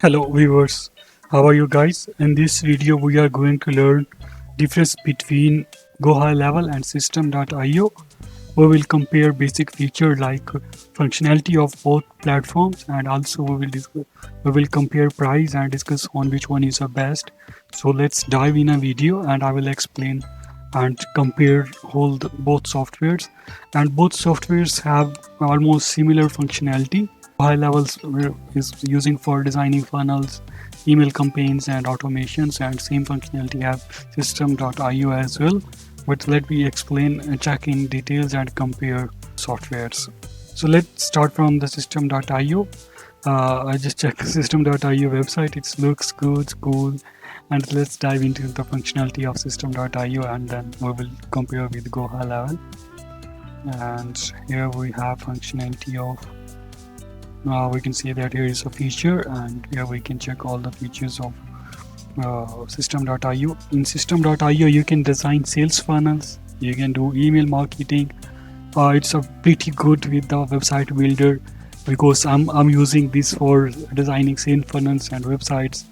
Hello viewers, how are you guys? In this video we are going to learn difference between GoHighLevel and System.io. We will compare basic feature like functionality of both platforms, and also we will compare price and discuss on which one is the best. So let's dive in a video and I will explain and compare both softwares, and both softwares have almost similar functionality. High levels is using for designing funnels, email campaigns and automations, and same functionality have System.io as well. But let me explain, check in details and compare softwares. So let's start from the System.io. I just checked the System.io website. It looks good, cool, and let's dive into the functionality of System.io and then we will compare with GoHighLevel. And here we have functionality of we can see that here is a feature, and here we can check all the features of System.io. In System.io you can design sales funnels, you can do email marketing. It's a pretty good with the website builder because I'm using this for designing sales funnels and websites.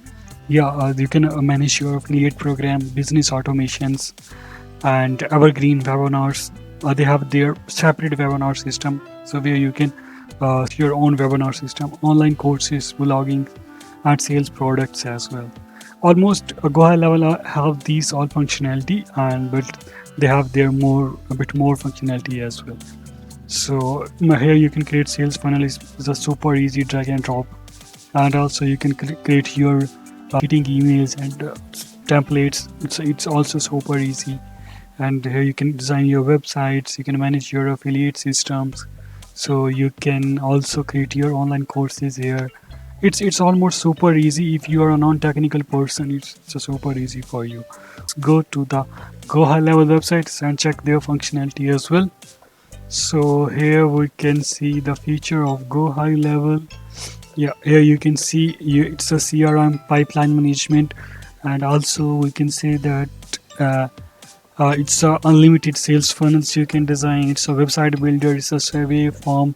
You can manage your affiliate program, business automations, and evergreen webinars. They have their separate webinar system, so where you can your own webinar system, online courses, blogging, and sales products as well. Almost GoHighLevel have these all functionality, and but they have their a bit more functionality as well. So here you can create sales funnel is a super easy drag and drop, and also you can create your marketing emails and templates. It's also super easy, and here you can design your websites, you can manage your affiliate systems, so you can also create your online courses here. It's almost super easy. If you are a non-technical person, it's super easy for you. Let's go to the GoHighLevel websites and check their functionality as well. So here we can see the feature of GoHighLevel. Here you can see it's a CRM pipeline management, and also we can say that it's a unlimited sales funnels you can design. It's a website builder, it's a survey form.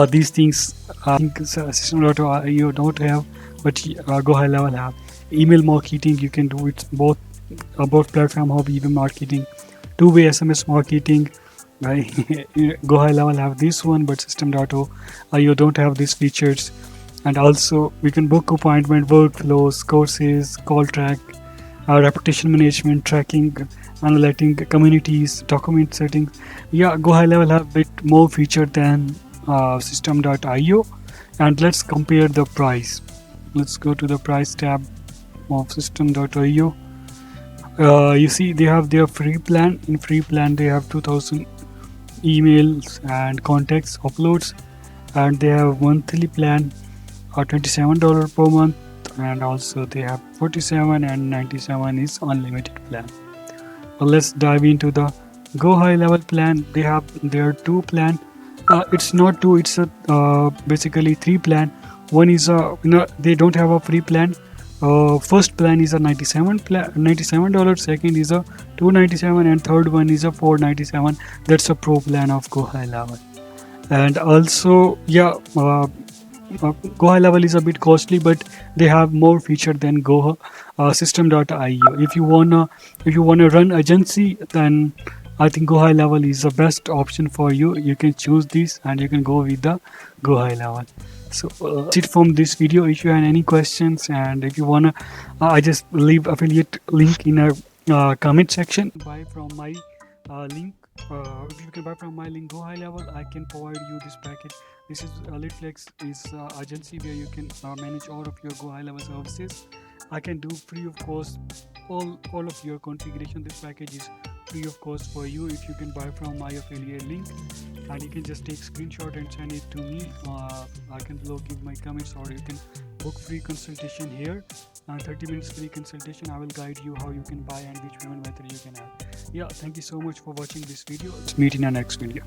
These things I think System.io don't have, but GoHighLevel have. Email marketing you can do it both platform have email marketing, two-way SMS marketing. Right? GoHighLevel have this one, but System.io don't have these features. And also we can book appointment, workflows, courses, call track, reputation management, tracking, analyzing communities, document settings. GoHighLevel have a bit more feature than System.io. And let's compare the price. Let's go to the price tab of System.io. You see they have their free plan. In free plan they have 2000 emails and contacts uploads, and they have monthly plan $27 per month, and also they have 47 and 97 is unlimited plan. Well, let's dive into the GoHighLevel plan. They have their two plan. It's not two, it's a basically three plan. One is a they don't have a free plan. First plan is a $97. Second is a $297, and third one is a $497. That's a pro plan of GoHighLevel. And also GoHighLevel is a bit costly, but they have more feature than System.io. If you wanna run agency, then I think GoHighLevel is the best option for you. You can choose this and you can go with the GoHighLevel. So that's it from this video. If you have any questions, and if you wanna, I just leave affiliate link in a comment section. Buy from my link. If you can buy from my link GoHighLevel, I can provide you this package. This is Leadflex is agency where you can manage all of your GoHighLevel services. I can do free of cost all of your configuration. This package is free of cost for you if you can buy from my affiliate link, and you can just take screenshot and send it to me. I can give my comments, or you can book free consultation here, 30 minutes free consultation. I will guide you how you can buy and which payment method you can have. Thank you so much for watching this video. Let's meet in our next video.